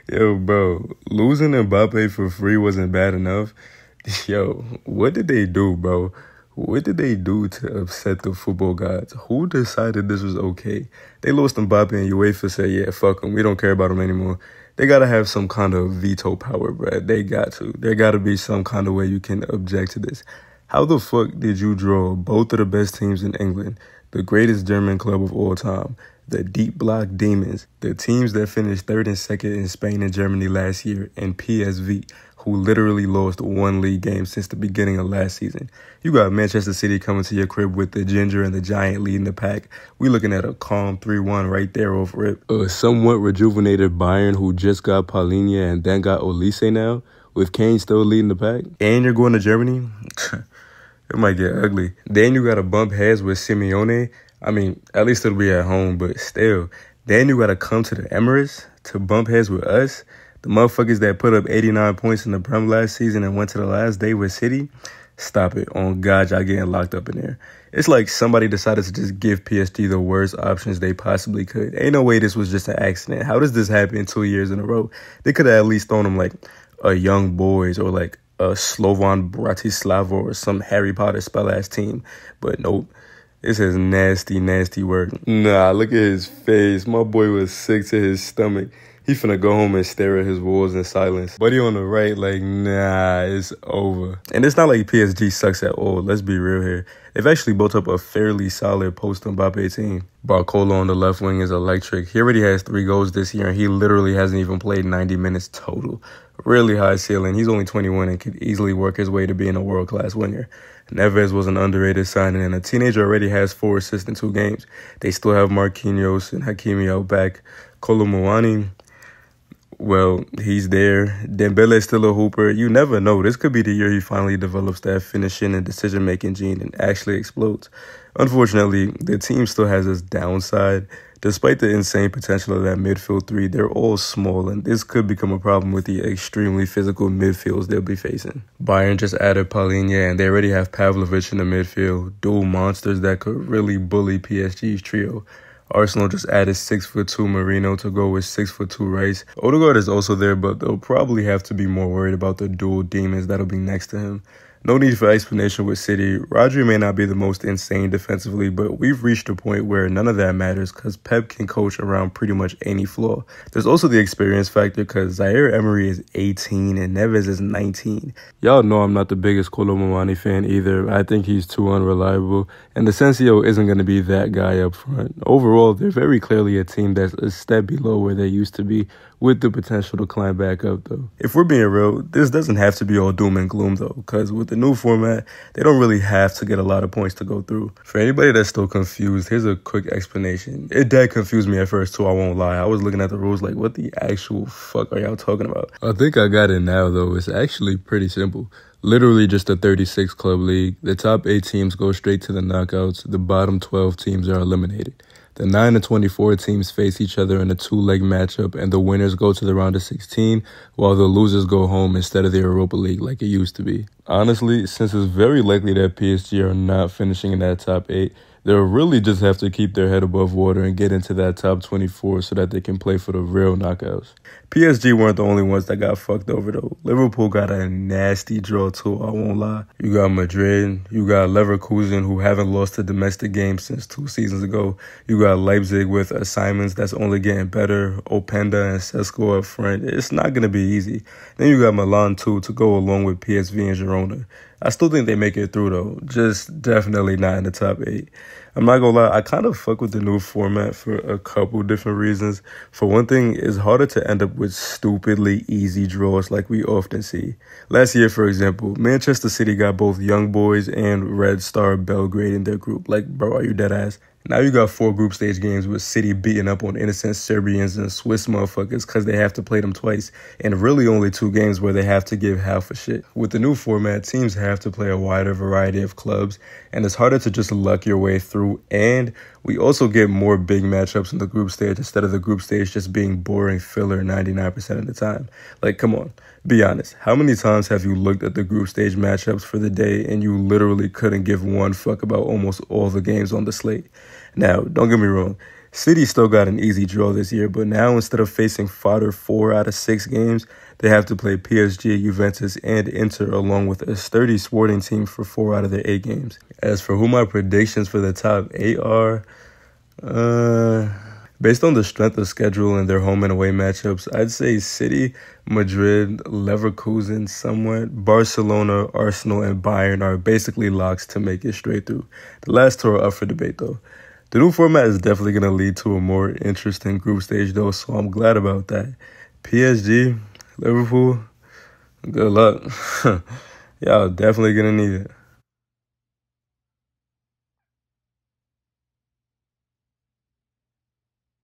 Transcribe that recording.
Yo, bro, losing Mbappe for free wasn't bad enough. Yo, what did they do, bro? What did they do to upset the football gods? Who decided this was okay? They lost Mbappe and UEFA said, yeah, fuck them. We don't care about them anymore. They gotta have some kind of veto power, bro. They got to. There gotta be some kind of way you can object to this. How the fuck did you draw both of the best teams in England, the greatest German club of all time, the deep block demons, the teams that finished third and second in Spain and Germany last year, and PSV, who literally lost one league game since the beginning of last season? You got Manchester City coming to your crib with the Ginger and the Giant leading the pack. We looking at a calm 3-1 right there off rip. A somewhat rejuvenated Bayern who just got Paulinho and then got Olise now, with Kane still leading the pack. And you're going to Germany? It might get ugly. Then you got to bump heads with Simeone. I mean, at least it'll be at home, but still. Then you got to come to the Emirates to bump heads with us. The motherfuckers that put up 89 points in the Prem last season and went to the last day with City. Stop it. On God, y'all getting locked up in there. It's like somebody decided to just give PSG the worst options they possibly could. Ain't no way this was just an accident. How does this happen 2 years in a row? They could have at least thrown them like a Young Boys or like a Slovan Bratislava or some Harry Potter spell-ass team. But nope. This is nasty, nasty work. Nah, look at his face. My boy was sick to his stomach. He finna go home and stare at his walls in silence. Buddy on the right, like, nah, it's over. And it's not like PSG sucks at all. Let's be real here. They've actually built up a fairly solid post-Mbappe team. Barcola on the left wing is electric. He already has 3 goals this year, and he literally hasn't even played 90 minutes total. Really high ceiling. He's only 21 and could easily work his way to being a world-class winger. Neves was an underrated signing, and a teenager already has 4 assists in 2 games. They still have Marquinhos and Hakimi out back. Colomouani, well, he's there. Dembele's still a hooper. You never know. This could be the year he finally develops that finishing and decision-making gene and actually explodes. Unfortunately, the team still has its downside. Despite the insane potential of that midfield 3, they're all small, and this could become a problem with the extremely physical midfields they'll be facing. Bayern just added Paulinho, and they already have Pavlovic in the midfield, dual monsters that could really bully PSG's trio. Arsenal just added 6'2" Marino to go with 6'2" Rice. Odegaard is also there, but they'll probably have to be more worried about the dual demons that'll be next to him. No need for explanation with City. Rodri may not be the most insane defensively, but we've reached a point where none of that matters because Pep can coach around pretty much any flaw. There's also the experience factor because Zaire Emery is 18 and Neves is 19. Y'all know I'm not the biggest Colomouani fan either. I think he's too unreliable, and Asensio isn't going to be that guy up front. Overall, they're very clearly a team that's a step below where they used to be, with the potential to climb back up, though. If we're being real, this doesn't have to be all doom and gloom, though, because with the new format, they don't really have to get a lot of points to go through. For anybody that's still confused, here's a quick explanation. It did confuse me at first, too, I won't lie. I was looking at the rules like, what the actual fuck are y'all talking about? I think I got it now, though. It's actually pretty simple. Literally just a 36-club league. The top 8 teams go straight to the knockouts. The bottom 12 teams are eliminated. The 9 and 24 teams face each other in a 2-leg matchup, and the winners go to the round of 16, while the losers go home instead of the Europa League like it used to be. Honestly, since it's very likely that PSG are not finishing in that top 8, they'll really just have to keep their head above water and get into that top 24 so that they can play for the real knockouts. PSG weren't the only ones that got fucked over, though. Liverpool got a nasty draw, too, I won't lie. You got Madrid, you got Leverkusen, who haven't lost a domestic game since 2 seasons ago. You got Leipzig with a Simons that's only getting better, Openda and Sesko up front. It's not going to be easy. Then you got Milan, too, to go along with PSV and Girona. I still think they make it through, though. Just definitely not in the top 8. I'm not gonna lie, I kind of fuck with the new format for a couple different reasons. For one thing, it's harder to end up with stupidly easy draws like we often see. Last year, for example, Manchester City got both Young Boys and Red Star Belgrade in their group. Like, bro, are you dead ass? Now you got 4 group stage games with City beating up on innocent Serbians and Swiss motherfuckers because they have to play them twice, and really only 2 games where they have to give half a shit. With the new format, teams have to play a wider variety of clubs, and it's harder to just luck your way through, and we also get more big matchups in the group stage instead of the group stage just being boring filler 99% of the time. Like, come on, be honest. How many times have you looked at the group stage matchups for the day and you literally couldn't give one fuck about almost all the games on the slate? Now, don't get me wrong. City still got an easy draw this year, but now instead of facing fodder 4 out of 6 games, they have to play PSG, Juventus, and Inter along with a sturdy Sporting team for 4 out of their 8 games. As for who my predictions for the top 8 are, based on the strength of schedule and their home and away matchups, I'd say City, Madrid, Leverkusen somewhat, Barcelona, Arsenal, and Bayern are basically locks to make it straight through. The last two are up for debate, though. The new format is definitely going to lead to a more interesting group stage, though, so I'm glad about that. PSG, Liverpool, good luck. Y'all definitely going to need it.